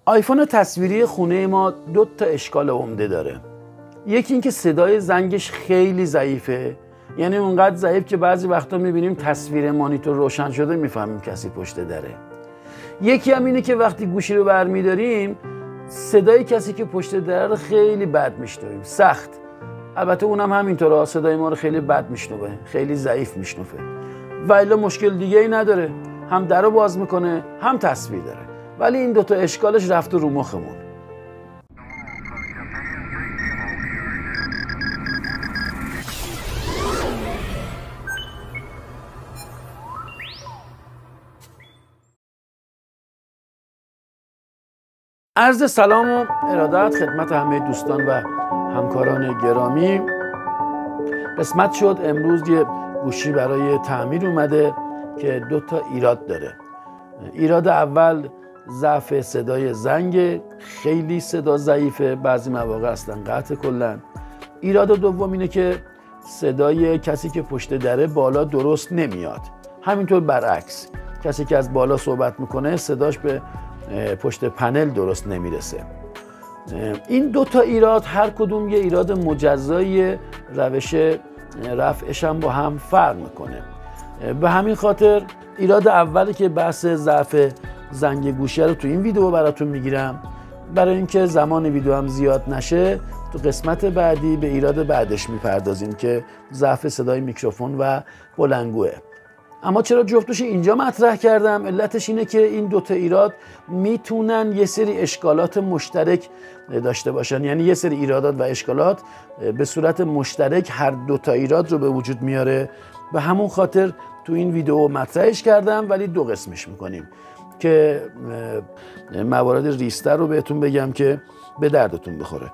آیفون تصویری خونه ما دو تا اشکال عمده داره. یکی این که صدای زنگش خیلی ضعیفه، یعنی اونقدر ضعیف که بعضی وقتا میبینیم تصویر مانیتور روشن شده میفهمیم کسی پشت دره. یکی هم اینه که وقتی گوشی رو برمیداریم صدای کسی که پشت دره رو خیلی بد میشنویم، سخت. البته اونم همینطوره، صدای ما رو خیلی بد میشنوه، خیلی ضعیف میشنوه. ولی مشکل دیگه ای نداره، هم در رو باز میکنه هم تصویر داره. ولی این دوتا اشکالش رفته رو مخمون. عرض سلام و ارادت خدمت همه دوستان و همکاران گرامی. قسمت شد امروز یه گوشی برای تعمیر اومده که دو تا ایراد داره. ایراد اول ضعف صدای زنگ، خیلی صدا ضعیفه، بعضی مواقع اصلا قطع کلا. ایراد دوم اینه که صدای کسی که پشت دره بالا درست نمیاد. همینطور برعکس، کسی که از بالا صحبت میکنه صداش به پشت پنل درست نمیرسه. این دو تا ایراد هر کدوم یه ایراد مجزای، روش رفعش هم با هم فرق میکنه. به همین خاطر ایراد اولی که بحث ضعف زنگ گوشی رو تو این ویدیو براتون میگیرم، برای اینکه زمان ویدیو هم زیاد نشه تو قسمت بعدی به ایراد بعدش میپردازیم که ضعف صدای میکروفون و بلندگوه. اما چرا جفتش اینجا مطرح کردم؟ علتش اینه که این دوتا ایراد میتونن یه سری اشکالات مشترک داشته باشن، یعنی یه سری ایرادات و اشکالات به صورت مشترک هر دوتا ایراد رو به وجود میاره. به همون خاطر تو این ویدیو مطرحش کردم، ولی دو قسمش میکنیم که موارد ریستر رو بهتون بگم که به دردتون بخوره.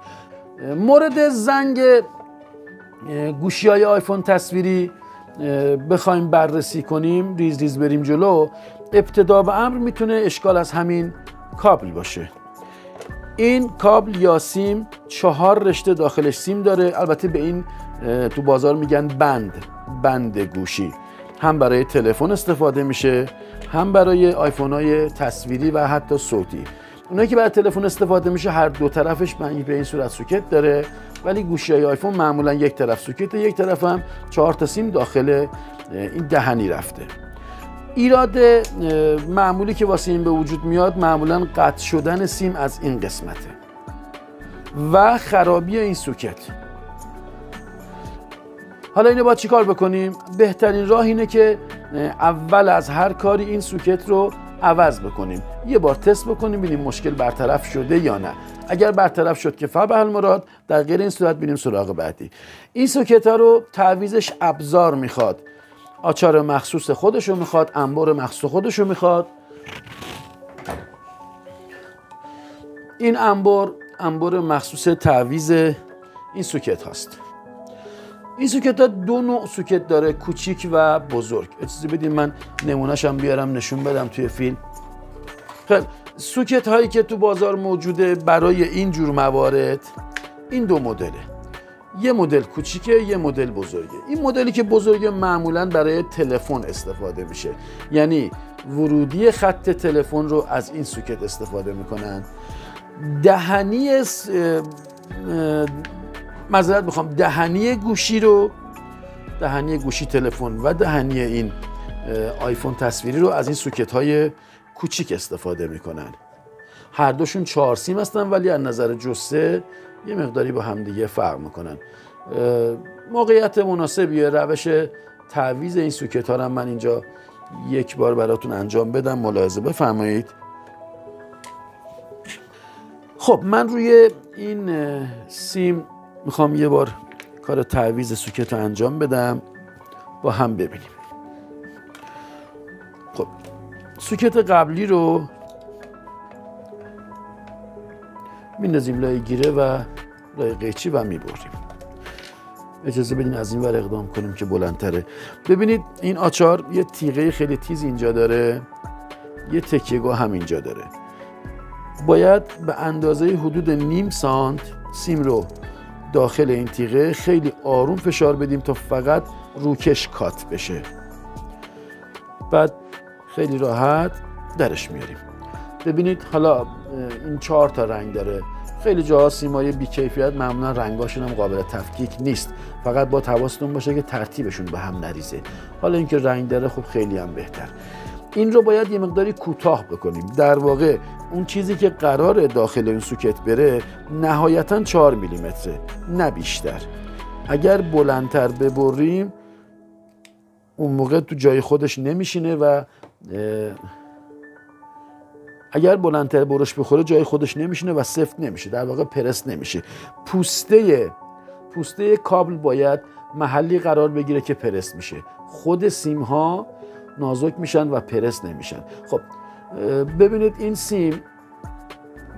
مورد زنگ گوشی‌های آیفون تصویری بخوایم بررسی کنیم، ریز ریز بریم جلو، ابتدا به امر میتونه اشکال از همین کابل باشه. این کابل یا سیم 4 رشته داخلش سیم داره. البته به این تو بازار میگن بند گوشی. هم برای تلفن استفاده میشه، هم برای آیفون های تصویری و حتی صوتی. اونایی که برای تلفن استفاده میشه هر دو طرفش به این صورت سوکت داره، ولی گوشی های آیفون معمولا یک طرف سوکته، یک طرف هم 4 تا سیم داخل این دهنی رفته. ایراد معمولی که واسه این به وجود میاد معمولا قطع شدن سیم از این قسمته و خرابی این سوکت. حالا اینو باید چی کار بکنیم؟ بهترین راه اینه که اول از هر کاری این سوکت رو عوض بکنیم، یه بار تست بکنیم ببینیم مشکل برطرف شده یا نه. اگر برطرف شد که فبح المراد، در غیر این صورت بریم سراغ بعدی. این سوکت ها رو تعویضش ابزار میخواد، آچار مخصوص خودشو میخواد، انبار مخصوص خودشو میخواد. این انبار مخصوص تعویض این سوکت هاست. این سوکت ها دو نوع سوکت داره، کوچیک و بزرگ. اجازه بدین من نمونه‌ش هم بیارم نشون بدم توی فیلم. خیلی سوکت هایی که تو بازار موجوده برای این جور موارد این دو مدله، یه مدل کوچیکه، یه مدل بزرگه. این مدلی که بزرگه معمولا برای تلفن استفاده میشه، یعنی ورودی خط تلفن رو از این سوکت استفاده میکنن. دهنی گوشی رو، دهنی گوشی تلفن و دهنی این آیفون تصویری رو از این سوکت های کوچیک استفاده میکنن. هر دوشون 4 سیم هستن، ولی از نظر جثه یه مقداری با هم دیگه فرق میکنن. موقعیت مناسبیه. روش تعویض این سوکت ها رو من اینجا یک بار براتون انجام بدم، ملاحظه بفرمایید. خب من روی این سیم میخوام یه بار کار تعویض سوکت رو انجام بدم، با هم ببینیم. خب سوکت قبلی رو میندازیم لای گیره و لای قیچی و میبریم. اجازه بدین از این ور اقدام کنیم که بلندتره. ببینید این آچار یه تیغه خیلی تیز اینجا داره، یه تکیه‌گاه هم اینجا داره. باید به اندازه حدود نیم سانت سیم رو داخل این تیغه خیلی آروم فشار بدیم تا فقط روکش کات بشه. بعد خیلی راحت درش میاریم. ببینید حالا این 4 تا رنگ داره. خیلی جاها سیمای بی‌کیفیت معمولا رنگاشون هم قابل تفکیک نیست، فقط با حواستون باشه که ترتیبشون به هم نریزه. حالا اینکه رنگ داره خب خیلی هم بهتر. این رو باید یه مقداری کوتاه بکنیم. در واقع اون چیزی که قراره داخل این سوکت بره نهایتاً 4 میلیمتره، نه بیشتر. اگر بلندتر ببریم اون موقع تو جای خودش نمیشینه و اگر بلندتر برش بخوره جای خودش نمیشینه و سفت نمیشه، در واقع پرس نمیشه. پوسته کابل باید محلی قرار بگیره که پرس میشه. خود سیم ها نازک میشن و پرس نمیشن. خب ببینید این سیم،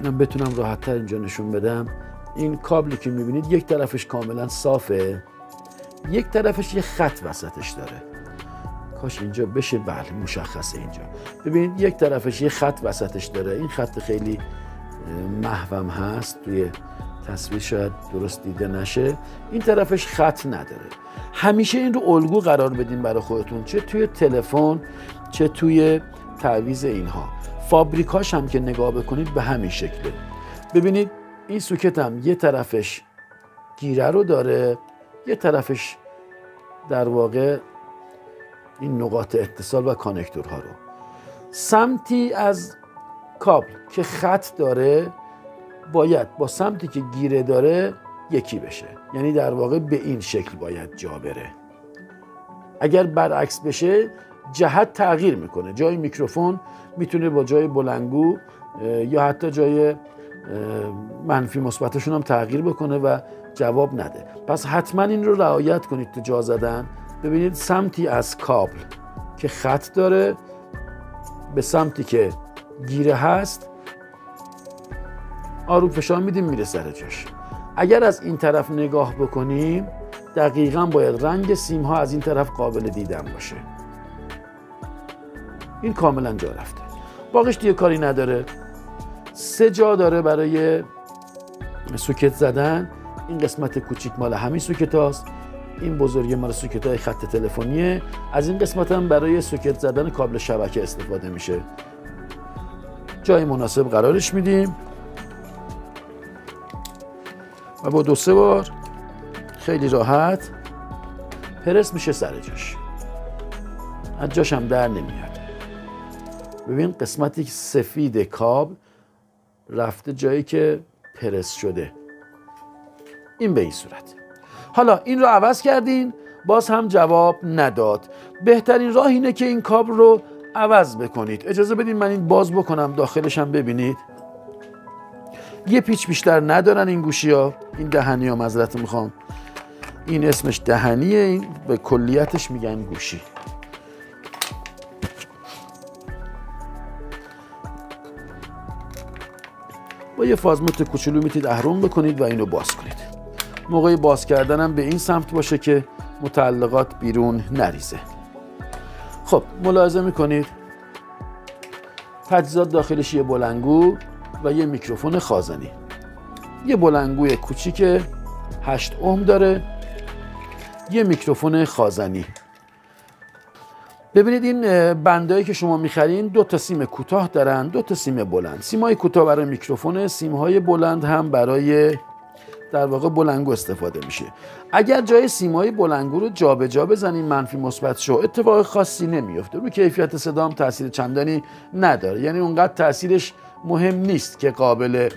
من بتونم راحت‌تر اینجا نشون بدم. این کابلی که میبینید یک طرفش کاملا صافه، یک طرفش یه خط وسطش داره. کاش اینجا بشه، بله مشخصه اینجا. ببینید یک طرفش یه خط وسطش داره. این خط خیلی محوم هست، توی تصویر شاید درست دیده نشه. این طرفش خط نداره. همیشه این رو الگو قرار بدین برای خودتون، چه توی تلفن چه توی تعویض اینها. فابریکاش هم که نگاه بکنید به همین شکله. ببینید این سوکت هم یه طرفش گیره رو داره، یه طرفش در واقع این نقاط اتصال و کانکتورها رو. سمتی از کابل که خط داره باید با سمتی که گیره داره یکی بشه، یعنی در واقع به این شکل باید جا بره. اگر برعکس بشه جهت تغییر میکنه. جای میکروفون میتونه با جای بلندگو یا حتی جای منفی مثبتشون هم تغییر بکنه و جواب نده. پس حتما این رو رعایت کنید تو جا زدن. ببینید سمتی از کابل که خط داره به سمتی که گیره هست آروم فشار میدیم میره سر جاش. اگر از این طرف نگاه بکنیم دقیقاً باید رنگ سیم ها از این طرف قابل دیدن باشه. این کاملا جا رفته. باقیش دیگه کاری نداره. 3 جا داره برای سوکت زدن. این قسمت کوچیک مال همین سوکت هاست، این بزرگی مال سوکت های خط تلفنیه. از این قسمت هم برای سوکت زدن کابل شبکه استفاده میشه. جای مناسب قرارش میدیم و با 2-3 بار خیلی راحت پرس میشه سر جاش. از جاش هم در نمیاد. ببین قسمتی سفید کابل رفته جایی که پرس شده. این به این صورت. حالا این رو عوض کردین باز هم جواب نداد. بهترین راه اینه که این کابل رو عوض بکنید. اجازه بدین من این باز بکنم داخلش هم ببینید. یه پیچ بیشتر ندارن این گوشی ها. این دهنی ها معذرت میخوام. این اسمش دهنیه، این به کلیتش میگن گوشی. با یه فازموت کوچولو میتونید اهرم بکنید و اینو باز کنید. موقع باز کردنم به این سمت باشه که متعلقات بیرون نریزه. خب ملاحظه میکنید تجهیزات داخلش یه بلندگو و یه میکروفون خازنی. یه بلندگوی کوچیک 8 اوم داره، یه میکروفون خازنی. ببینید این بندایی که شما میخرین 2 تا سیم کوتاه دارن، 2 تا سیم بلند. سیمای کوتاه برای میکروفون، سیمهای بلند هم برای در واقع بلندگو استفاده میشه. اگر جای سیمای بلندگو رو جابجا بزنین منفی مثبت شو، اتفاق خاصی نمیفته. رو کیفیت صدا هم تاثیر چندانی نداره. یعنی اونقدر تاثیرش مهم نیست که قابل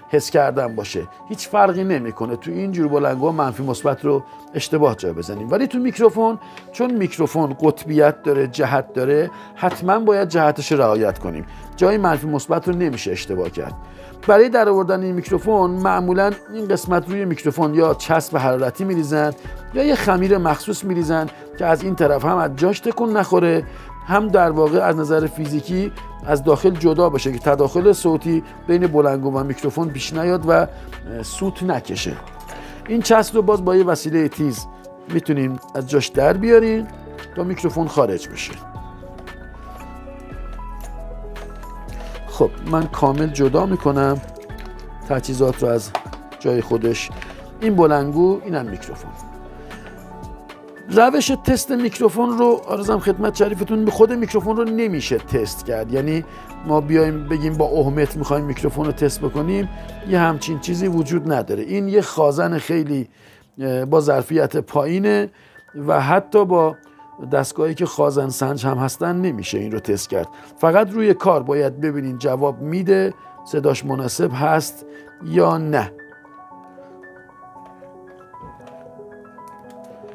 حس کردن باشه. هیچ فرقی نمیکنه تو این جور بلندگوها منفی مثبت رو اشتباه جا بزنیم. ولی تو میکروفون، چون میکروفون قطبیت داره، جهت داره، حتما باید جهتش رو رعایت کنیم. جای منفی مثبت رو نمیشه اشتباه کرد. برای در آوردن این میکروفون معمولا این قسمت روی میکروفون یا چسب حرارتی میریزن یا یه خمیر مخصوص میریزن که از این طرف هم از جاش تکون نخوره، هم در واقع از نظر فیزیکی از داخل جدا بشه که تداخل صوتی بین بلندگو و میکروفون پیش نیاد و سوت نکشه. این چسب رو باز با یه وسیله تیز میتونیم از جاش در بیاریم تا میکروفون خارج بشه. خب من کامل جدا میکنم تجهیزات رو از جای خودش. این بلندگو، اینم میکروفون. روش تست میکروفون رو عرضم خدمت شریفتون، به خود میکروفون رو نمیشه تست کرد. یعنی ما بیایم بگیم با اوهمتر میخوایم میکروفون رو تست بکنیم، یه همچین چیزی وجود نداره. این یه خازن خیلی با ظرفیت پایینه و حتی با دستگاهی که خازن سنج هم هستن نمیشه این رو تست کرد. فقط روی کار باید ببینین جواب میده، صداش مناسب هست یا نه.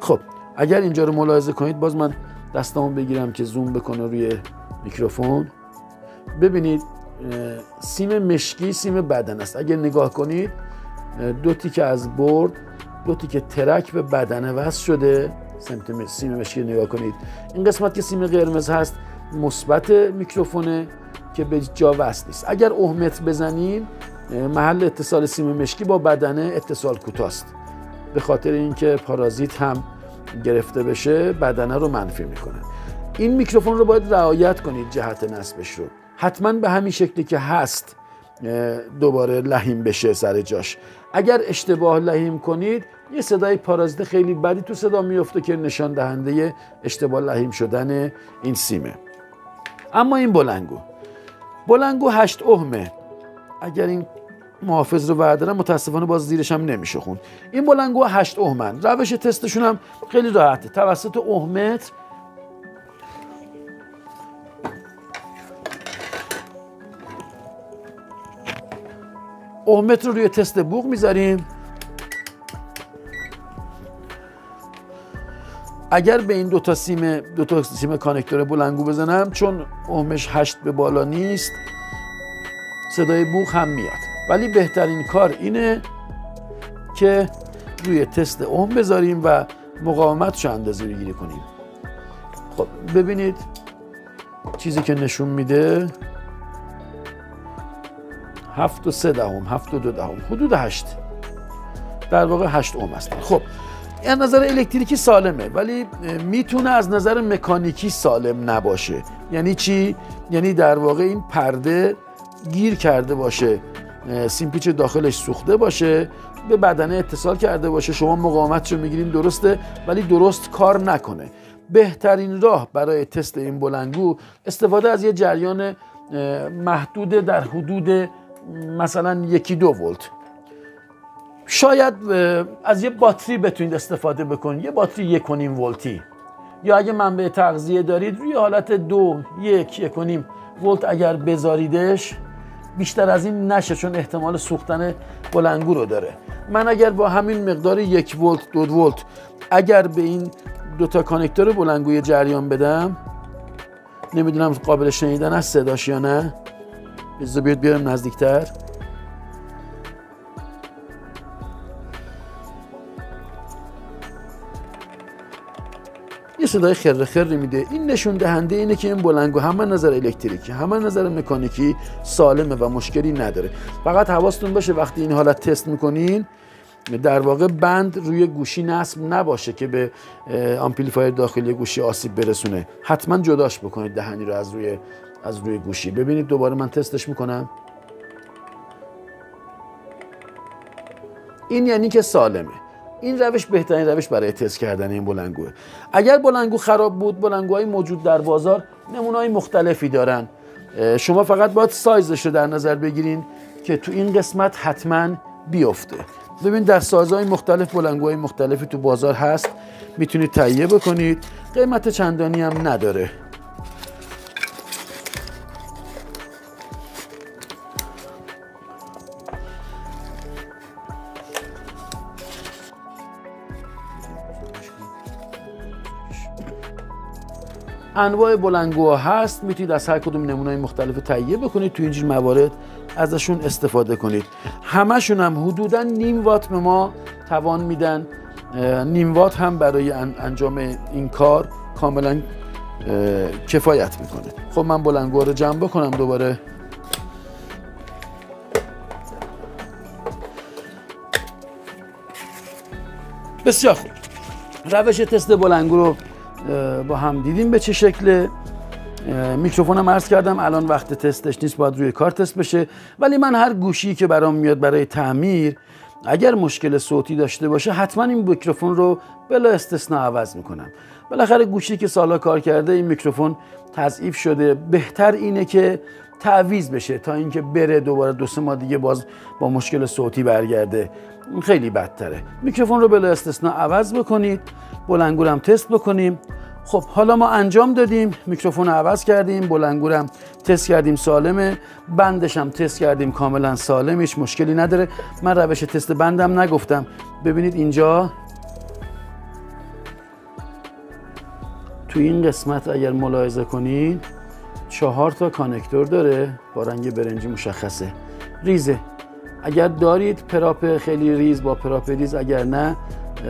خب اگر اینجا رو ملاحظه کنید، باز من دستامو بگیرم که زوم بکنه روی میکروفون، ببینید سیم مشکی سیم بدن است. اگر نگاه کنید دو تیکه از برد، دو تیکه ترک به بدنه وصل شده. سیم مشکی نگاه کنید، این قسمت که سیم قرمز هست مثبت میکروفونه که به جا وصل نیست. اگر اوهمتر بزنین محل اتصال سیم مشکی با بدنه اتصال کوتاست، به خاطر اینکه پارازیت هم گرفته بشه بدنه رو منفی میکنه. این میکروفون رو باید رعایت کنید جهت نصبش رو، حتما به همین شکلی که هست دوباره لحیم بشه سر جاش. اگر اشتباه لحیم کنید یه صدای پارازیت خیلی بدی تو صدا میفته که نشان دهنده اشتباه لحیم شدن این سیمه. اما این بلنگو 8 اوهمه. اگر این محافظ رو بردارم متاسفانه باز زیرش هم نمیشه خوند. این بلنگو 8 اوهمن. روش تستشون هم خیلی راحته، توسط اوهمتر رو روی تست بوق میذاریم. اگر به این دو تا سیم کانکتور بلنگو بزنم، چون اوهمش 8 به بالا نیست، صدای بوق هم میاد. ولی بهترین کار اینه که روی تست اوم بذاریم و مقاومتش رو اندازه گیری کنیم. خب ببینید چیزی که نشون میده 7 و 3 دهم، 7 و 2 دهم، حدود 8، در واقع 8 اوم هستن. خب از نظر الکتریکی سالمه، ولی میتونه از نظر مکانیکی سالم نباشه. یعنی چی؟ یعنی در واقع این پرده گیر کرده باشه، سیم پیچ داخلش سوخته باشه، به بدنه اتصال کرده باشه، شما مقاومتشو میگیرین درسته ولی درست کار نکنه. بهترین راه برای تست این بلنگو استفاده از یه جریان محدود در حدود مثلا 1-2 ولت. شاید از یه باتری بتونید استفاده بکنید، یه باتری 1.5 ولتی، یا اگه منبع تغذیه دارید روی حالت 2-1.5 ولت اگر بذاریدش بیشتر از این نشه، چون احتمال سوختن بلنگو رو داره. من اگر با همین مقدار 1 ولت 2 ولت اگر به این دوتا کانکتور بلنگوی جریان بدم، نمیدونم قابل شنیدن است صداش یا نه، بذار بیارم نزدیکتر. یه صدای خر خری میده. این نشون دهنده اینه که این بلنگو هم نظر الکتریکی هم نظر مکانیکی سالمه و مشکلی نداره. فقط حواستون باشه وقتی این حالت تست میکنین در واقع بند روی گوشی نصب نباشه که به آمپلیفایر داخلی گوشی آسیب برسونه. حتما جداش بکنید دهنی رو از روی گوشی. ببینید دوباره من تستش میکنم. این یعنی که سالمه. این روش بهترین روش برای تست کردن این بلنگوه. اگر بلنگو خراب بود، بلنگوهای موجود در بازار نمونه‌های مختلفی دارن. شما فقط باید سایزش رو در نظر بگیرین که تو این قسمت حتما بیفته. ببین در سازهای مختلف بلنگوهای مختلفی تو بازار هست، میتونید تهیه بکنید، قیمت چندانی هم نداره. انواع بلنگوها هست، میتونید از هر کدوم نمونه‌های مختلف تهیه بکنید، تو اینجور موارد ازشون استفاده کنید. همشون هم حدوداً نیم وات به ما توان میدن. نیم وات هم برای انجام این کار کاملا کفایت میکنه. خب من بلنگوها رو جمع بکنم دوباره. بسیار خوب. روش تست بلنگو رو با هم دیدیم به چه شکله. میکروفونم عرض کردم الان وقت تستش نیست، باید روی کار تست بشه. ولی من هر گوشی که برام میاد برای تعمیر اگر مشکل صوتی داشته باشه حتما این میکروفون رو بلا استثناء عوض میکنم. بالاخره گوشی که سالا کار کرده، این میکروفون تضعیف شده، بهتر اینه که تعویض بشه تا اینکه بره دوباره 2-3 ماه دیگه باز با مشکل صوتی برگرده، خیلی بدتره. میکروفون رو بلا استثناء عوض بکنید، بلندگو هم تست بکنیم. خب حالا ما انجام دادیم، میکروفون رو عوض کردیم، بلندگو هم تست کردیم سالمه، بندش هم تست کردیم کاملا سالم، هیچ مشکلی نداره. من روش تست بندم نگفتم، ببینید اینجا تو این قسمت اگر ملاحظه کنید 4 تا کانکتور داره با رنگ برنجی مشخصه، ریزه. اگر دارید پراپ خیلی ریز با پراپ ریز، اگر نه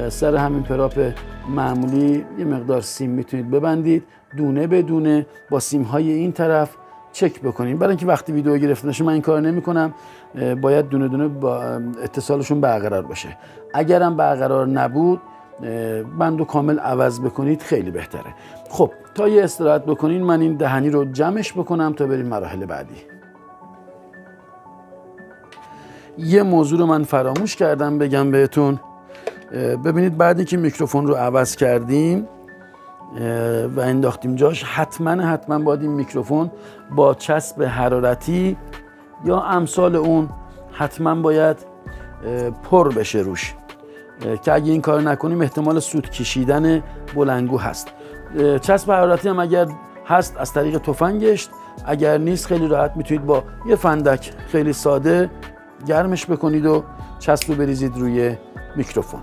سر همین پراپ معمولی یه مقدار سیم میتونید ببندید، دونه به دونه با سیم های این طرف چک بکنید. برای اینکه وقتی ویدیو گرفته نشه من این کار نمی کنم، باید دونه دونه با اتصالشون برقرار باشه. اگرم برقرار نبود بندو کامل عوض بکنید خیلی بهتره. خب تا یه استراحت بکنین، من این دهنی رو جمعش بکنم تا بریم مراحل بعدی. یه موضوع رو من فراموش کردم بگم بهتون. ببینید بعدی که میکروفون رو عوض کردیم و انداختیم جاش، حتما باید این میکروفون با چسب حرارتی یا امثال اون حتما باید پر بشه روش، که اگه این کار نکنیم احتمال سوت کشیدن بلندگو هست. چسب حرارتی هم اگر هست از طریق تفنگش، اگر نیست خیلی راحت میتونید با یه فندک خیلی ساده گرمش بکنید و چسب رو بریزید روی میکروفون.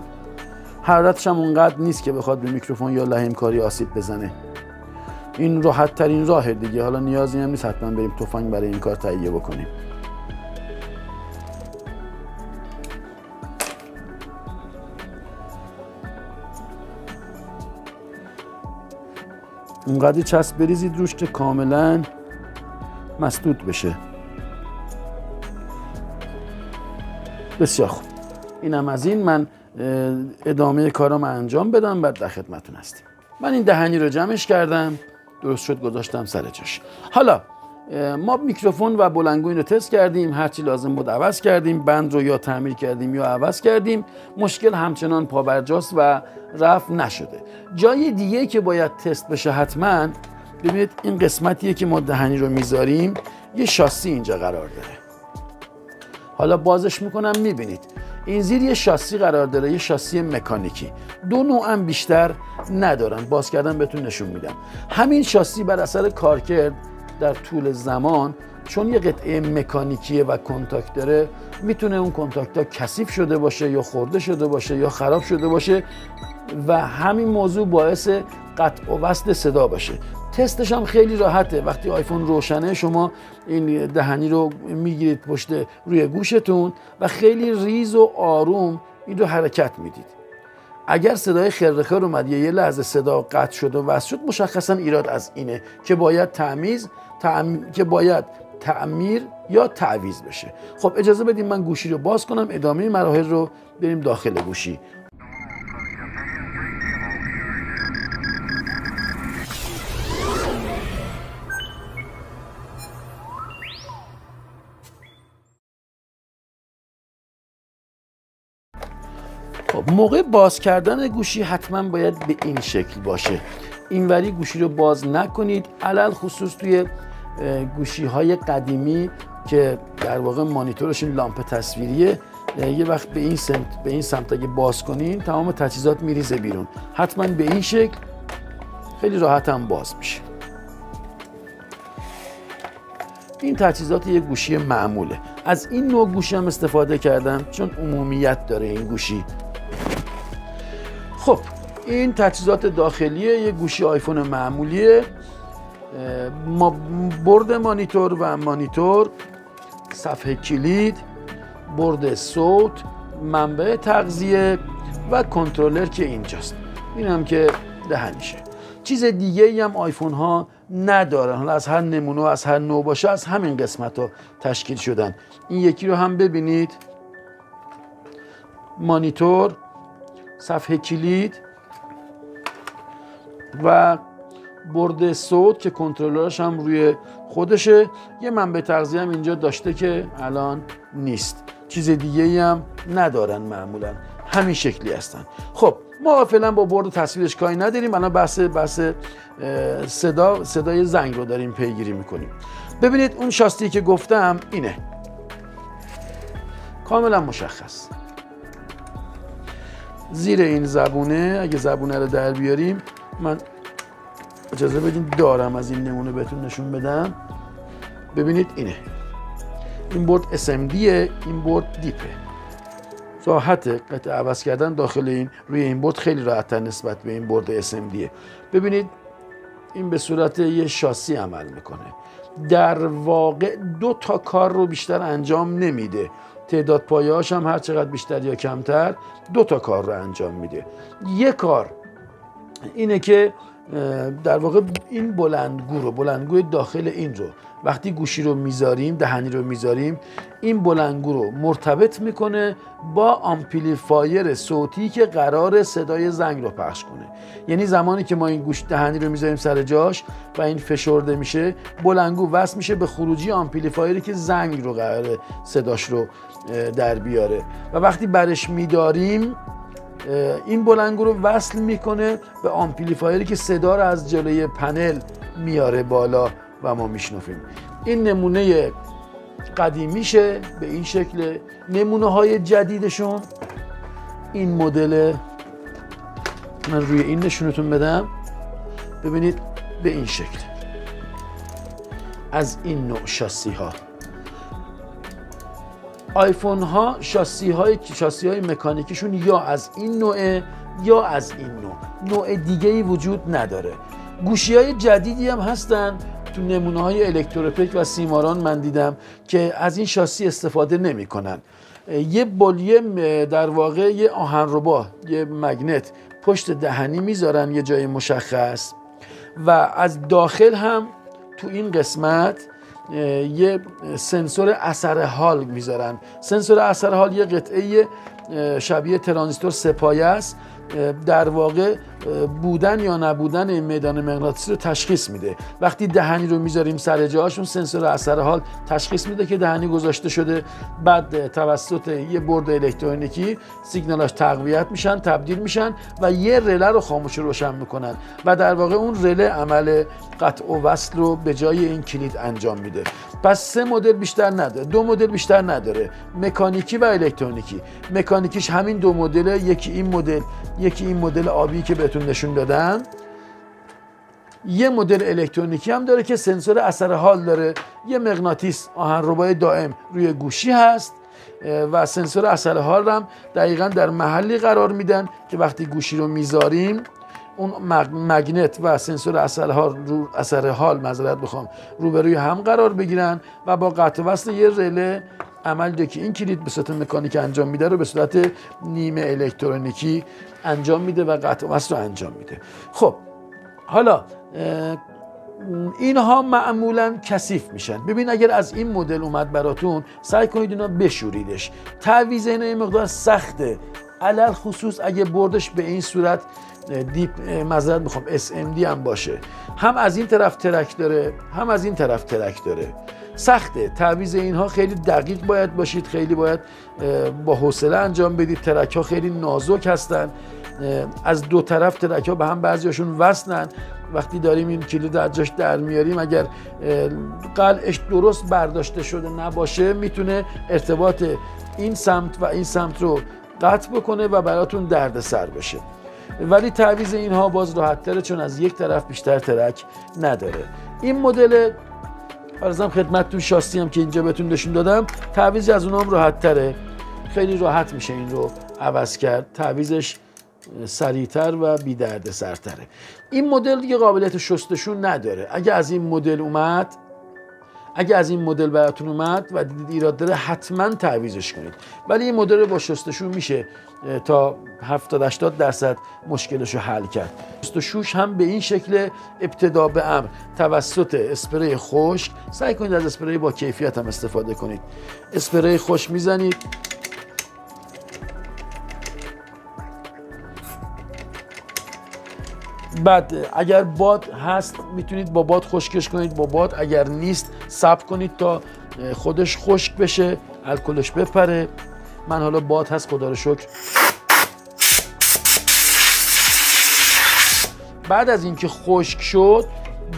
حرارتش هم اونقدر نیست که بخواد به میکروفون یا لحیم کاری آسیب بزنه. این راحت ترین راه دیگه، حالا نیازی هم نیست حتما بریم تفنگ برای این کار تهیه بکنیم. اونقدر چسب بریزید روش که کاملا مسدود بشه. بسیار خوب، اینم از این. من ادامه کارم انجام بدم بعد در خدمتتون هستیم. من این دهنی رو جمعش کردم، درست شد، گذاشتم سر جاش. حالا ما میکروفون و بلندگو رو تست کردیم، هرچی لازم بود عوض کردیم، بند رو یا تعمیر کردیم یا عوض کردیم، مشکل همچنان پابرجاست و رفع نشده. جای دیگه که باید تست بشه حتما، ببینید این قسمتیه که ما دهنی رو میذاریم، یه شاسی اینجا قرار داره. حالا بازش میکنم، میبینید این زیر یه شاسی قرار داره، یه شاسی مکانیکی. 2 نوع هم بیشتر ندارن، باز کردم بهتون نشون میدم. همین شاسی بر اثر کارکرد در طول زمان، چون یه قطعه مکانیکیه و کنتاکت داره، میتونه اون کنتاکت ها کثیف شده باشه یا خورده شده باشه یا خراب شده باشه و همین موضوع باعث قطع و وصل صدا باشه. تستش هم خیلی راحته. وقتی آیفون روشنه شما این دهنی رو میگیرید پشت روی گوشتون و خیلی ریز و آروم این رو حرکت میدید. اگر صدای خرخر اومد یا یه لحظه صدا قطع شد و وصل شد، مشخصا ایراد از اینه که باید تعمیر یا تعویض بشه. خب اجازه بدیم من گوشی رو باز کنم، ادامه مراحل رو بریم داخل گوشی. خب موقع باز کردن گوشی حتما باید به این شکل باشه. اینوری گوشی رو باز نکنید، علل خصوص توی گوشی های قدیمی که در واقع مانیتورش این لامپ تصویریه. یه وقت به این سمت اگه باز کنین تمام تجهیزات میریزه بیرون. حتما به این شکل خیلی راحت هم باز میشه. این تجهیزات یه گوشی معموله. از این نوع گوشی هم استفاده کردم چون عمومیت داره این گوشی. خب این تجهیزات داخلیه یه گوشی آیفون معمولیه. برد مانیتور و مانیتور، صفحه کلید، برد صوت، منبع تغذیه و کنترلر که اینجاست. این هم که دهنشه. چیز دیگه ای هم آیفون ها ندارن. حالا از هر نمونه از هر نوع باشه از همین قسمت ها تشکیل شدن. این یکی رو هم ببینید، مانیتور، صفحه کلید و برد صوت که کنترلرش هم روی خودشه. یه منبع تغذیه هم اینجا داشته که الان نیست. چیز دیگه ای هم ندارن، معمولا همین شکلی هستن. خب ما فعلا با برد و تصویرش کاری نداریم، الان بحث صدای زنگ رو داریم پیگیری میکنیم. ببینید اون شاسی که گفتم اینه، کاملا مشخص. زیر این زبونه، اگه زبونه رو در بیاریم، من اجازه بدین دارم از این نمونه بهتون نشون بدم. ببینید اینه، این برد SMDه، این برد دیپه. راحت قطعه عوض کردن داخل این روی این برد خیلی راحت‌تر نسبت به این برد SMDه. ببینید این به صورت یه شاسی عمل میکنه. در واقع 2 تا کار رو بیشتر انجام نمیده. تعداد پایه‌هاش هم هر چقدر بیشتر یا کمتر 2 تا کار رو انجام میده. یک کار اینه که در واقع این بلندگوی داخل این رو وقتی گوشی رو میذاریم، دهنی رو میذاریم، این بلندگو رو مرتبط میکنه با آمپلیفایر صوتی که قرار صدای زنگ رو پخش کنه. یعنی زمانی که ما این گوش دهنی رو میذاریم سر جاش و این فشرده میشه، بلندگو وصل میشه به خروجی آمپلیفایری که زنگ رو قراره صداش رو در بیاره و وقتی برش میداریم این بلندگو رو وصل میکنه به آمپلیفایری که صدا رو از جلوی پنل میاره بالا و ما میشنویم. این نمونه قدیمیشه به این شکل. نمونه های جدیدشون این مدل، من روی این نشونتون بدم، ببینید به این شکل. از این نوع شاسی ها، آیفون ها شاسی های مکانیکیشون یا از این نوعه یا از این نوع دیگه‌ای وجود نداره. گوشی های جدیدی هم هستن تو نمونه های الکتروپک و سیماران من دیدم که از این شاسی استفاده نمی کنن. یه در واقع یه آهنربا، یه مگنت پشت دهنی میذارن یه جای مشخص و از داخل هم تو این قسمت یه سنسور اثر حال میذارن. سنسور اثر حال یه قطعه شبیه ترانزیستور سه‌پایه است، در واقع بودن یا نبودن این میدان مغناطیسی رو تشخیص میده. وقتی دهنی رو میذاریم سر جاشون، سنسور اثر حال تشخیص میده که دهنی گذاشته شده، بعد توسط یه برد الکترونیکی سیگنالاش تقویت میشن، تبدیل میشن و یه رله رو خاموش روشن میکنن و در واقع اون رله عمل قطع و وصل رو به جای این کلید انجام میده. پس 3 مدل بیشتر نداره، 2 مدل بیشتر نداره، مکانیکی و الکترونیکی. مکانیکیش همین 2 مدله، یکی این مدل آبی که بهتون نشون دادم. یه مدل الکترونیکی هم داره که سنسور اثر حال داره، یه مغناطیس آهنربای دائم روی گوشی هست و سنسور اثر حال هم دقیقاً در محلی قرار میدن که وقتی گوشی رو میذاریم اون مگنت و سنسور اثر حال روبروی هم قرار بگیرن و با قطع وصل یه رله عملی که این کلید به صورت مکانیک انجام میده رو به صورت نیمه الکترونیکی انجام میده و قطع وصل رو انجام میده. خب حالا اینها معمولا کثیف میشن. ببین اگر از این مدل اومد براتون، سعی کنید اینا بشوریدش. تعویض اینا این مقدار سخته، علل خصوص اگه بردش به این صورت دیپ SMD هم باشه، هم از این طرف ترک داره هم از این طرف ترک داره. سخته تعویض اینها، خیلی دقیق باید باشید، خیلی باید با حوصله انجام بدید. ترک ها خیلی نازک هستن، از 2 طرف ترک ها به هم بعضیاشون وصلن. وقتی داریم این کلید از جاش در میاریم، اگر قلعش درست برداشته شده نباشه میتونه ارتباط این سمت و این سمت رو قطع بکنه و براتون دردسر بشه. ولی تعویض اینها باز راحت تره چون از یک طرف بیشتر ترک نداره. این مدل عرضم خدمتتون شاسی هم که اینجا بهتون نشون دادم، تعویض از اونام راحت تره، خیلی راحت میشه این رو عوض کرد، تعویضش سریعتر و بی درد سرتره. این مدل دیگه قابلیت شستشون نداره. اگه از این مدل براتون اومد و دیدید ایراد داره، حتما تعویضش کنید. ولی این مدل با شستشون میشه تا 70-80% مشکلش رو حل کرد. شستشوش هم به این شکل، ابتدا به امر توسط اسپری خشک. سعی کنید از اسپری با کیفیت هم استفاده کنید. اسپری خشک میزنید، بعد اگر باد هست میتونید با باد خشکش کنید، با باد اگر نیست صبر کنید تا خودش خشک بشه الکلش بپره. من حالا باد هست خدا رو شکر. بعد از اینکه خشک شد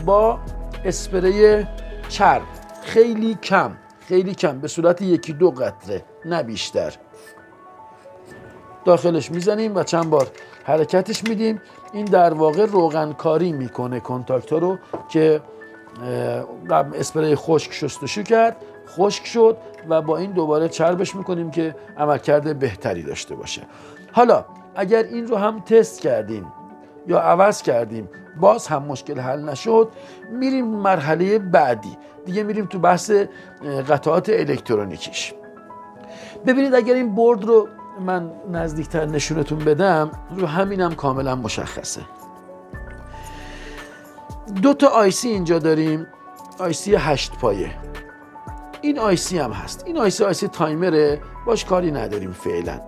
با اسپری چرب خیلی کم به صورت 1-2 قطره نه بیشتر داخلش میزنیم و چند بار حرکتش میدیم. این در واقع روغنکاری میکنه کنتاکت ها رو که اسپری خشک شستشو کرد، خشک شد و با این دوباره چربش میکنیم که عملکرد بهتری داشته باشه. حالا اگر این رو هم تست کردیم یا عوض کردیم باز هم مشکل حل نشد، میریم مرحله بعدی دیگه، میریم تو بحث قطعات الکترونیکیش. ببینید اگر این بورد رو من نزدیکتر نشونتون بدم، رو همینم کاملا مشخصه. 2 تا آیسی اینجا داریم، آیسی 8 پایه. این آیسی هم هست. این آیسی تایمره، باش کاری نداریم فعلا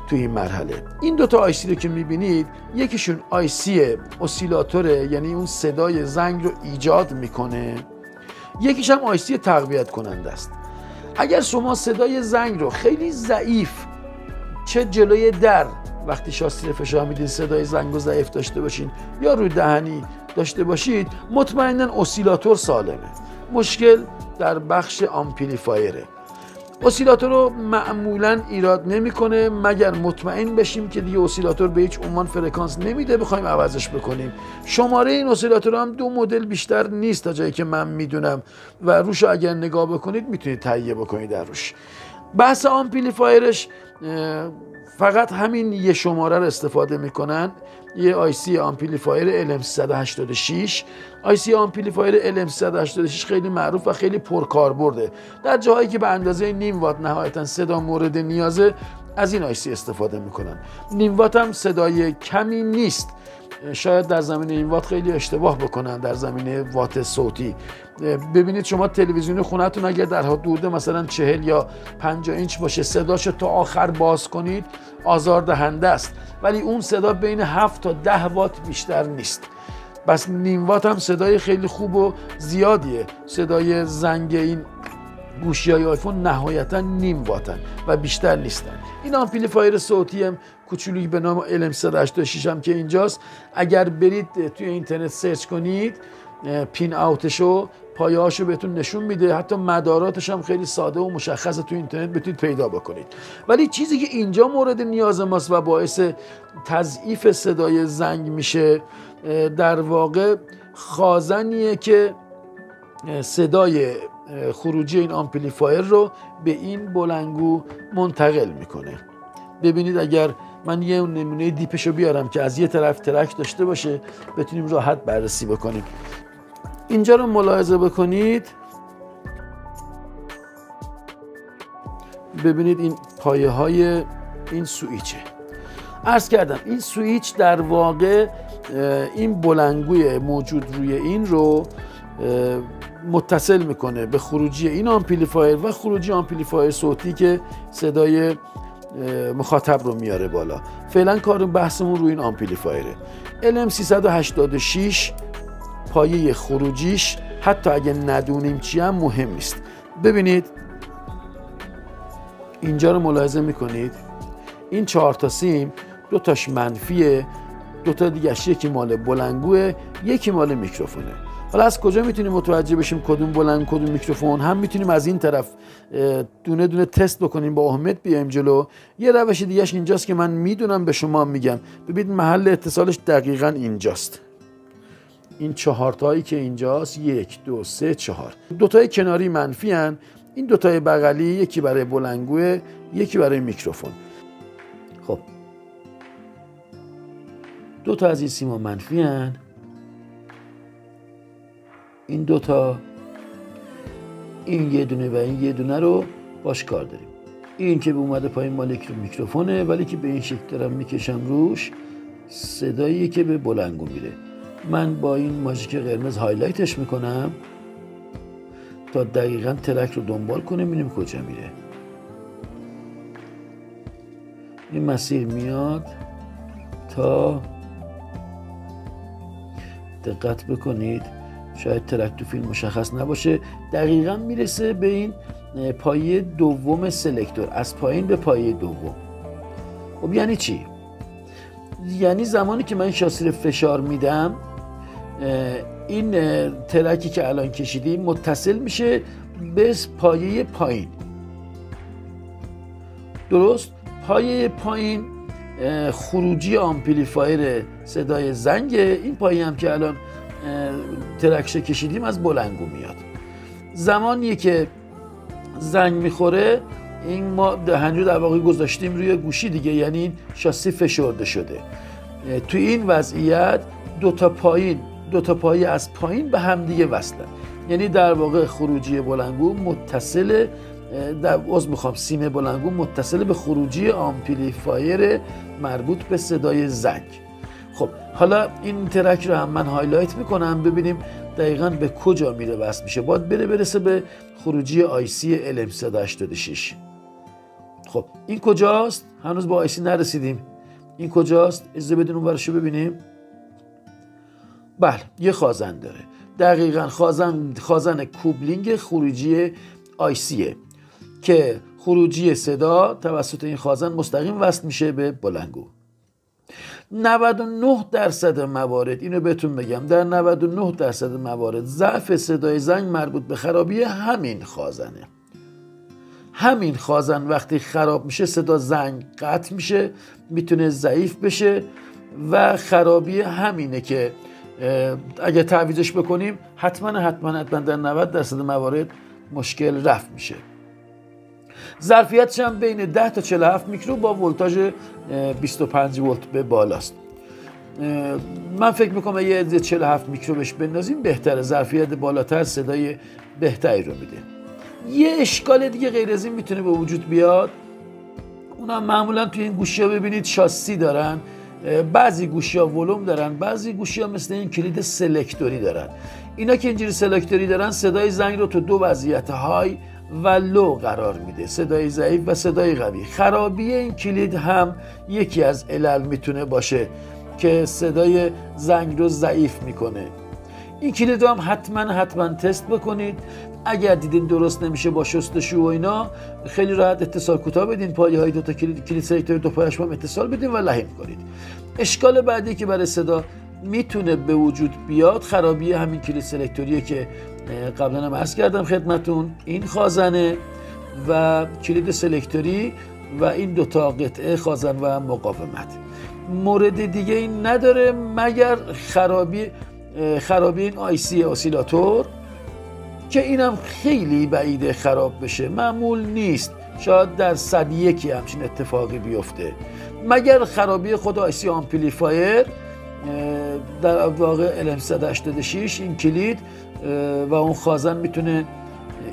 تو این مرحله. این 2 تا آیسی رو که میبینید، یکیشون آیسی اسیلاتوره، یعنی اون صدای زنگ رو ایجاد میکنه. یکیش هم آیسی تقویت کننده است. اگر شما صدای زنگ رو خیلی ضعیف، چه جلوی در وقتی شاسی رو فشار میدین صدای زنگ رو ضعیف داشته باشین یا روی دهنی داشته باشید، مطمئناً اسیلاتور سالمه. مشکل در بخش آمپلیفایره. اسیلاتور رو معمولاً ایراد نمیکنه مگر مطمئن بشیم که دیگه اسیلاتور به هیچ عنوان فرکانس نمیده بخوایم عوضش بکنیم. شماره این اسیلاتور هم 2 مدل بیشتر نیست تا جایی که من میدونم و روش اگر نگاه بکنید میتونید تهیه بکنید در روش. بحث آمپلیفایرش فقط همین یه شماره رو استفاده میکنن، یه آیسی آمپلیفایر LM386. آیسی آمپلیفایر LM386 خیلی معروف و خیلی پرکاربرده. در جاهایی که به اندازه نیم وات نهایتا صدا مورد نیازه از این آیسی استفاده میکنن. نیم وات هم صدای کمی نیست. شاید در زمینه این وات خیلی اشتباه بکنن در زمینه وات صوتی. ببینید شما تلویزیون خونه‌تون اگر در حدود مثلا 40 یا 50 اینچ باشه، صداشو تا آخر باز کنید آزاردهنده است، ولی اون صدا بین 7 تا 10 وات بیشتر نیست. بس نیم وات هم صدای خیلی خوب و زیادیه. صدای زنگ این گوشی‌های آیفون نهایتا نیم واتن و بیشتر نیستن. این آمپلیفایر صوتی هم کوچولویی به نام LM386 هم که اینجاست، اگر برید توی اینترنت سرچ کنید پین اوتشو، پایه‌هاشو بهتون نشون میده، حتی مداراتش هم خیلی ساده و مشخصه تو اینترنت بتونید پیدا بکنید. ولی چیزی که اینجا مورد نیاز ماست و باعث تضعیف صدای زنگ میشه در واقع خازنیه که صدای خروجی این آمپلیفایر رو به این بلندگو منتقل میکنه. ببینید اگر من یه نمونه دیپشو بیارم که از یه طرف ترک داشته باشه بتونیم راحت بررسی بکنیم. اینجا رو ملاحظه بکنید، ببینید این پایه های این سوئیچه. عرض کردم این سوئیچ در واقع این بلندگوی موجود روی این رو متصل میکنه به خروجی این آمپلیفایر و خروجی آمپلیفایر صوتی که صدای مخاطب رو میاره بالا. فعلا کار بحثمون روی این آمپلیفایره. LM386 پایه خروجیش حتی اگه ندونیم چی هم مهم نیست. ببینید اینجا رو ملاحظه میکنید، این 4 تا سیم 2 تاش منفیه، 2 تا دیگه‌اش یکی مال بلندگوه، یکی مال میکروفونه. حالا از کجا میتونیم متوجه بشیم کدوم بلند کدوم میکروفون؟ هم میتونیم از این طرف دونه دونه تست بکنیم، با اهمیت بیایم جلو. یه روش دیگه‌اش اینجاست که من میدونم به شما میگم. ببینید محل اتصالش دقیقاً اینجاست. این 4 تایی که اینجاست 1 2 3 4، 2 تای کناری منفی ان، این 2 تای بغلی یکی برای بلندگوه یکی برای میکروفون. خب 2 تا از این سیما منفی ان، این 2 تا، این یه دونه و این یه دونه رو باش کار داریم. این که به اومده پایین مال میکروفونه، ولی که به این شکل دارم میکشم روش صدایی که به بلندگو میره. من با این ماژیک قرمز هایلایتش میکنم تا دقیقاً ترک رو دنبال کنه ببینیم کجا میره. این مسیر میاد تا، دقت بکنید شاید ترک تو فیلم مشخص نباشه، دقیقاً میرسه به این پایه دوم سلکتور، از پایین به پایه دوم. خب یعنی چی؟ یعنی زمانی که من شاسی رو فشار میدم، این ترکی که الان کشیدیم متصل میشه به پایه پایین. درست؟ پایه پایین خروجی آمپلیفایر صدای زنگ، این پایه هم که الان ترکش کشیدیم از بلنگو میاد. زمانی که زنگ میخوره، این ما دهنجو در واقع گذاشتیم روی گوشی دیگه، یعنی این شاسی فشرده شده. تو این وضعیت دو تا پایه از پایین به هم دیگه وصلن، یعنی در واقع خروجی بلنگو متصل سیم بلنگو متصل به خروجی آمپلیفایر مربوط به صدای زنگ. خب حالا این ترک رو هم من هایلایت میکنم ببینیم دقیقاً به کجا میره وصل میشه. باید برسه به خروجی آیسی LM386. خب این کجاست؟ هنوز با آیسی نرسیدیم. این کجاست؟ اجازه بدین اون ورشو ببینیم. بله، یه خازن داره. دقیقاً خازن کوبلینگ خروجی آیسیه که خروجی صدا توسط این خازن مستقیم وصل میشه به بلنگو. 99% موارد، اینو بهتون بگم، در 99% موارد ضعف صدای زنگ مربوط به خرابی همین خازنه. همین خازن وقتی خراب میشه صدا زنگ قطع میشه، میتونه ضعیف بشه و خرابی همینه که اگه تعویضش بکنیم حتما در 90% موارد مشکل رفع میشه. ظرفیتش هم بین 10 تا 47 میکرو با ولتاژ 25 ولت به بالاست. من فکر میکنم یه 47 میکرو بهش بندازیم بهتره، ظرفیت بالاتر صدای بهتری رو میده. یه اشکال دیگه غیر از این میتونه به وجود بیاد، اونم معمولا توی این گوشی ها ببینید شاسی دارن، بعضی گوشی ها ولوم دارن، بعضی گوشی ها مثل این کلید سلکتوری دارن. اینا که اینجوری سلکتوری دارن صدای زنگ رو تو دو وضعیت های و لو قرار میده، صدای ضعیف و صدای قوی. خرابی این کلید هم یکی از علل میتونه باشه که صدای زنگ رو ضعیف میکنه. این کلید رو هم حتما تست بکنید. اگر دیدین درست نمیشه با شستشو و اینا، خیلی راحت اتصال کوتاه بدین، پایه های دو تا کلید سلکتوری دو پایه‌اش هم اتصال بدین و لحیم کنید. اشکال بعدی که برای صدا میتونه به وجود بیاد خرابی همین کلید سلکتوریه که قبلا هم عرض کردم خدمتون، این خازنه و کلید سلکتوری و این دو تا خازن و مقاومت. مورد دیگه این نداره مگر خرابی این آیسی اسیلاتور که اینم خیلی بعیده خراب بشه، معمول نیست، شاید در 101 همچین اتفاقی بیفته، مگر خرابی خود آیسی آمپلیفایر در واقع LM386 این کلید و اون خازن میتونه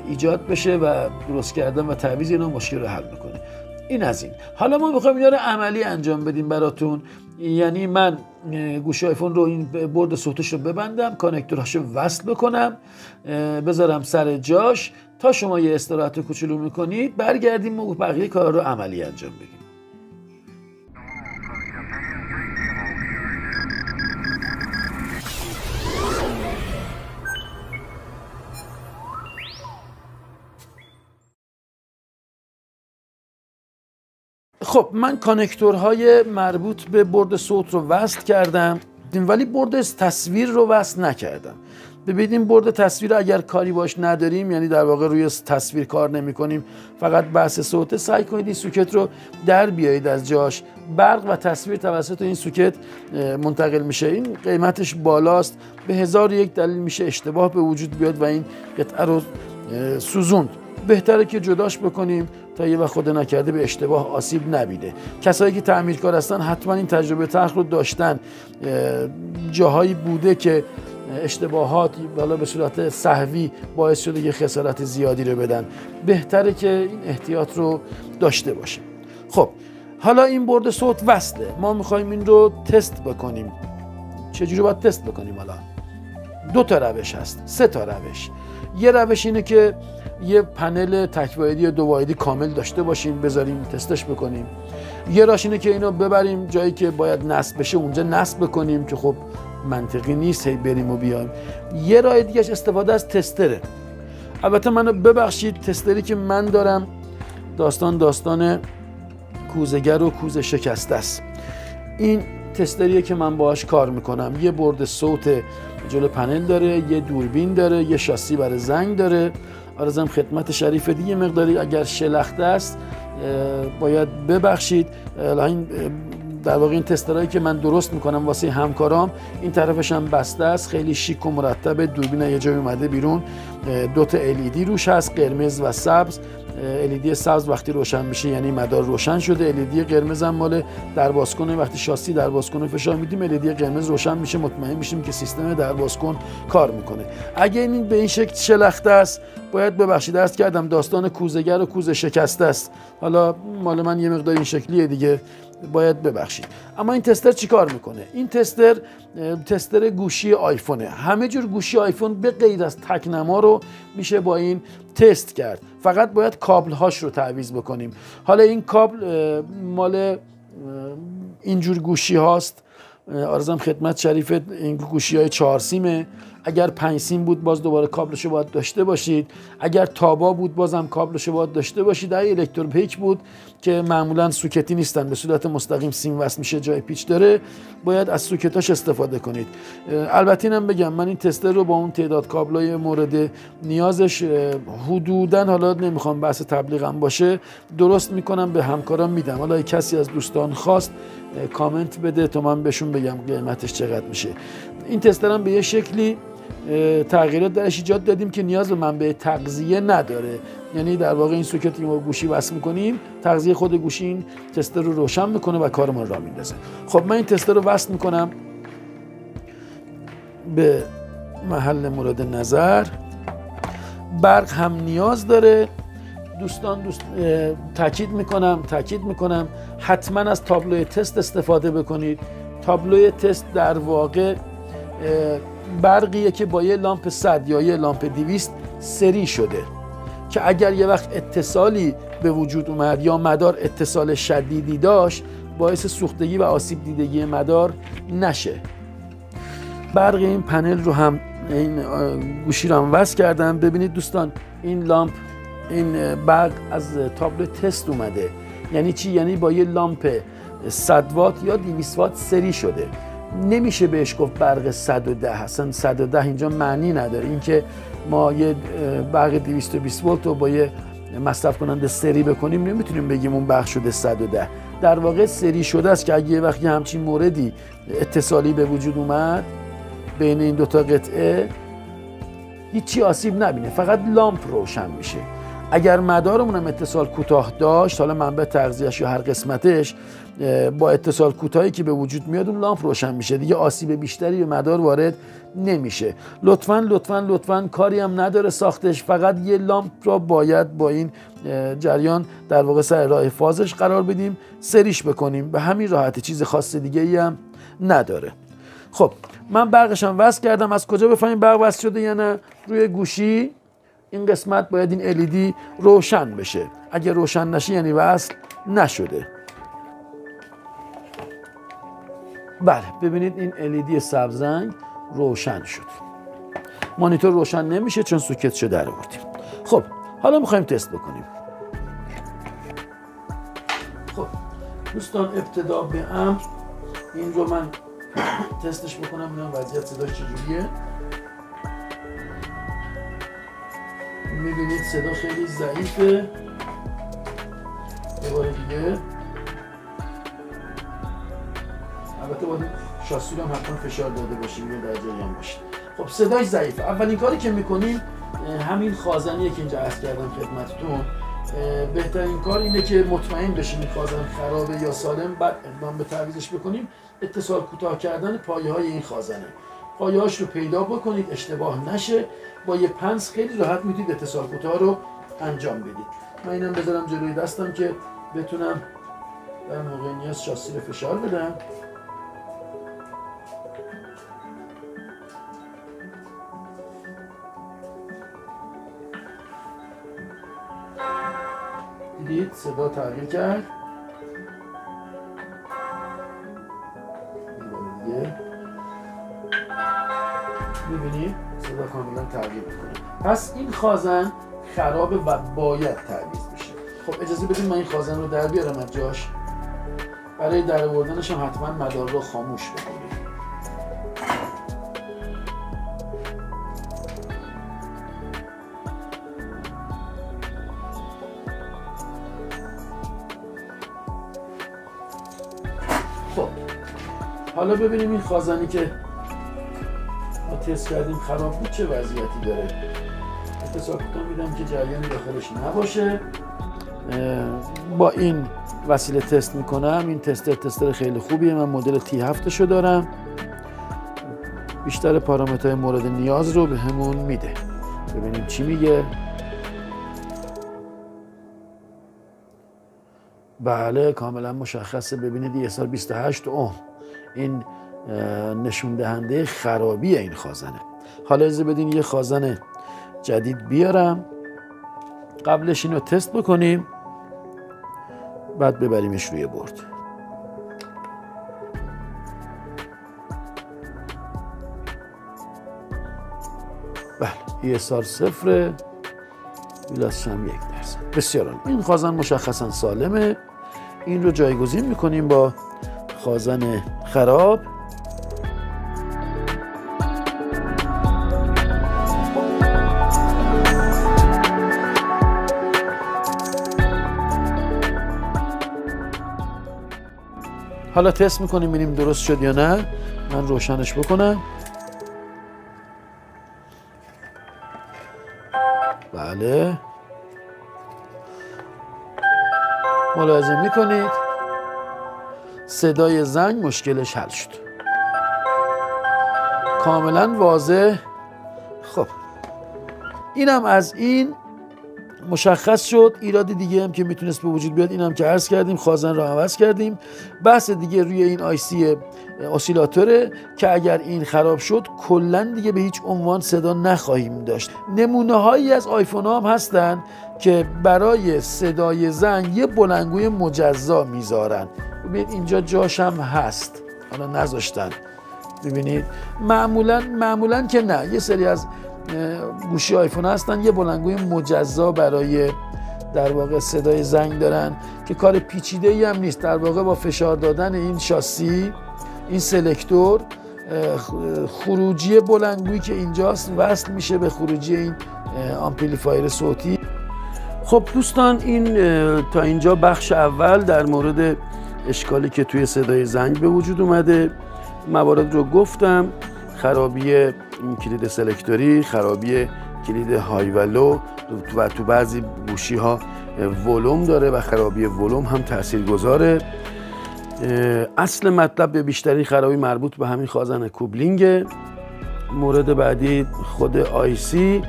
ایجاد بشه و درست کردن و تعویض اینا مشکل رو حل میکنه. این از این. حالا ما میخوایم اینا رو عملی انجام بدیم براتون، یعنی من گوشی آیفون رو این برد صوتش رو ببندم، کانکتورهاشو وصل بکنم، بذارم سر جاش تا شما یه استراحت کوچولو میکنید، برگردیم و بقیه کار رو عملی انجام بدیم. خب من کانکتورهای مربوط به برد صوت رو وصل کردم، ولی برد تصویر رو وصل نکردم. ببینیم برد تصویر اگر کاری باش نداریم، یعنی در واقع روی تصویر کار نمی کنیم، فقط بحث صوته، سعی کنید این سوکت رو در بیایید از جاش. برق و تصویر توسط این سوکت منتقل میشه، این قیمتش بالاست، به 1001 دلیل میشه اشتباه به وجود بیاد و این قطعه رو سوزوند. بهتره که جداش بکنیم تا یه وقت خدا نکرده به اشتباه آسیب نبینه. کسایی که تعمیرکار هستن حتما این تجربه تلخ رو داشتن، جاهایی بوده که اشتباهات بالا به صورت سهوی باعث شده که خسارت زیادی رو بدن. بهتره که این احتیاط رو داشته باشیم. خب حالا این برد صوت وصله، ما میخوایم این رو تست بکنیم. چجوری باید تست بکنیم؟ حالا 2 تا روش هست، 3 تا روش. یه روش اینه که یه پنل تک‌وایدی 2 وایدی کامل داشته باشیم، بذاریم تستش بکنیم. یه راهش اینه که اینو ببریم جایی که باید نصب بشه اونجا نصب بکنیم که خب منطقی نیست هی بریم و بیایم. یه راه دیگهش استفاده از تستره. البته منو ببخشید، تستری که من دارم داستان کوزه‌گر و کوزه شکسته است. این تستریه که من باهاش کار میکنم. یه برد صوت جلو پنل داره، یه دوربین داره، یه شاسی برای زنگ داره. عرضم خدمت شریف دیگه مقداری اگر شلخته است باید ببخشید. این در واقع این تسترهایی که من درست میکنم واسه همکارام، این طرفش هم بسته است، خیلی شیک و مرتبه. دوربین یه جای اومده بیرون، 2 تا LED روش هست، قرمز و سبز. LED سبز وقتی روشن میشه یعنی مدار روشن شده. LED قرمز هم مال دربازکن، وقتی شاسی دربازکن فشار میدیم LED قرمز روشن میشه، مطمئن میشیم که سیستم دربازکن کار میکنه. اگه این به این شکل شلخته است باید ببخشید، عرض کردم داستان کوزه‌گر و کوزه شکسته است. حالا مال من یه مقدار این شکلیه دیگه، باید ببخشید. اما این تستر چیکار میکنه؟ این تستر گوشی آیفونه. همه جور گوشی آیفون به غیر از تکنما رو میشه با این تست کرد، فقط باید کابل هاش رو تعویض بکنیم. حالا این کابل مال اینجور گوشی هاست، عرضم خدمت شریف، این گوشی های 4 سیمه. اگر 5 سیم بود باز دوباره کابلشو باید داشته باشید. اگر تابا بود بازم کابلشو باید داشته باشید. اگه الکتروپیک بود که معمولا سوکتی نیستن، به صورت مستقیم سیم وصل میشه، جای پیچ داره، باید از سوکتاش استفاده کنید. البته اینم بگم من این تستر رو با اون تعداد کابلای مورد نیازش حدوداً، حالا نمیخوام بحث تبلیغم باشه، درست میکنم، به همکارام میدم. حالا کسی از دوستان خواست کامنت بده تا من بهشون بگم قیمتش چقدر میشه. این تستر هم به یه شکلی تغییرات درش ایجاد دادیم که نیاز به منبع تغذیه نداره. یعنی در واقع این سوکتی که ما گوشی وصل میکنیم، تغذیه خود گوشی این تستر رو روشن میکنه و کارمون را میندازه. خب من این تستر رو وصل میکنم به محل مورد نظر. برق هم نیاز داره دوستان. تاکید میکنم حتما از تابلوی تست استفاده بکنید. تابلوی تست در واقع برقیه که با یه لامپ 100 یا یه لامپ 200 سری شده که اگر یه وقت اتصالی به وجود اومد یا مدار اتصال شدیدی داشت، باعث سوختگی و آسیب دیدگی مدار نشه. برق این پنل رو هم، این گوشی رو هم وصل کردم. ببینید دوستان، این لامپ، این برق از تابلو تست اومده. یعنی چی؟ یعنی با یه لامپ 100 وات یا 200 وات سری شده. نمیشه بهش گفت برق 110. اصلا 110 اینجا معنی نداره. اینکه ما یه برق 220 ولت رو با یه مصرف کننده سری بکنیم نمیتونیم بگیم اون برق شده 110. در واقع سری شده است که اگه یه وقتی همچین موردی اتصالی به وجود اومد بین این 2 تا قطعه، هیچی آسیب نبینه، فقط لامپ روشن میشه. اگر مدارمون هم اتصال کوتاه داشت، حالا منبع تغذیه‌اش یا هر قسمتش، با اتصال کوتاهی که به وجود میاد اون لامپ روشن میشه، دیگه آسیب بیشتری به مدار وارد نمیشه. لطفاً کاری هم نداره ساختش، فقط یه لامپ را باید با این جریان در واقع سر راه فازش قرار بدیم، سریش بکنیم، به همین راحتی، چیز خاص دیگه ای هم نداره. خب من برقش هم وصل کردم. از کجا بفهمیم برق وصل شده یا نه؟ روی گوشی این قسمت باید این LED روشن بشه. اگه روشن نشه یعنی وصل نشده. بله ببینید این LED سبزنگ روشن شد. مانیتور روشن نمیشه چون سوکتشو در آوردیم. خب حالا میخوایم تست بکنیم. خب دوستان، ابتدا به امر این رو من تستش بکنم ببینم وضعیت صداش چجوریه. میبینید صدا خیلی ضعیفه. یه بار دیگه. البته باید شاسی رو هم حتما فشار داده باشیم یا در جریان باشیم. خب صداش ضعیفه. اولین کاری که میکنیم همین خازنیه که اینجا عرض کردم خدمتتون. بهترین کار اینه که مطمئن بشیم این خازن خرابه یا سالم، بعد اقدام به تعویضش بکنیم. اتصال کوتاه کردن پایه های این خازنه. پایه هاش رو پیدا بکنید، اشتباه نشه. با یه پنس خیلی راحت میتونید اتصال کوتاه رو انجام بدید. من اینم بذارم جلوی دستم که بتونم در موقع نیاز شاسی رو فشار بدم. دیدید صدا تغییر کرد. میبینید صدا صدا کاملا تغییر میکنه. پس این خازن خرابه و باید تعویض بشه. خب اجازه بدید من این خازن رو در بیارم از جاش. برای در آوردنش هم حتما مدار رو خاموش بکنید. خب حالا ببینیم این خازنی که ما تست کردیم خراب بود چه وضعیتی داره. اتصال میدم که جریان داخلش نباشه. با این وسیله تست میکنم. این تستر خیلی خوبیه. من مدل T7 شو دارم. بیشتر پارامترهای مورد نیاز رو به همون میده. ببینیم چی میگه. بله کاملا مشخصه. ببینید ESR 28 اوم. این نشون دهنده خرابی این خازنه. حالا اجازه بدین یه خازن جدید بیارم. قبلش اینو تست بکنیم بعد ببریمش روی برد. بله ESR 0 ویلاسش هم 1%. بسیار عالی. این خازن مشخصا سالمه. این رو جایگزین میکنیم با خازن خراب. حالا تست میکنیم ببینیم درست شد یا نه. من روشنش بکنم. بله ملاحظه میکنید صدای زنگ مشکلش حل شد. کاملا واضح. خب اینم از این مشخص شد. ایراد دیگه هم که میتونست به وجود بیاد اینم که عرض کردیم. خازن رو عوض کردیم. بحث دیگه روی این آیسی اسیلاتوره که اگر این خراب شد کلا دیگه به هیچ عنوان صدا نخواهیم داشت. نمونه هایی از آیفون ها هم هستن که برای صدای زنگ یه بلندگوی مجزا میذارن. ببینید اینجا جاش هم هست. حالا نذاشتن. ببینید معمولا که نه. یه سری از گوشی آیفون هستن یه بلندگوی مجزا برای در واقع صدای زنگ دارن که کار پیچیده‌ای هم نیست. در واقع با فشار دادن این شاسی، این سلکتور، خروجی بلندگویی که اینجاست وصل میشه به خروجی این آمپلیفایر صوتی. خب دوستان این تا اینجا بخش اول در مورد اشکالی که توی صدای زنگ به وجود اومده. موارد رو گفتم. خرابی این کلید سلکتوری، خرابی کلید های و لو و تو بعضی گوشی ها ولوم داره و خرابی ولوم هم تاثیرگذاره. اصل مطلب به بیشترین خرابی مربوط به همین خازن کوبلینگه. مورد بعدی خود آیسی.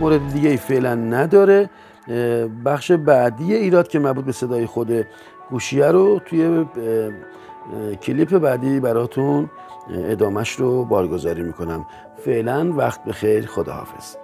مورد دیگه ای فعلا نداره. بخش بعدی ایراد که مربوط به صدای خود گوشیه رو توی کلیپ بعدی براتون ادامهش رو بارگذاری میکنم. فعلا وقت بخیر. خداحافظ.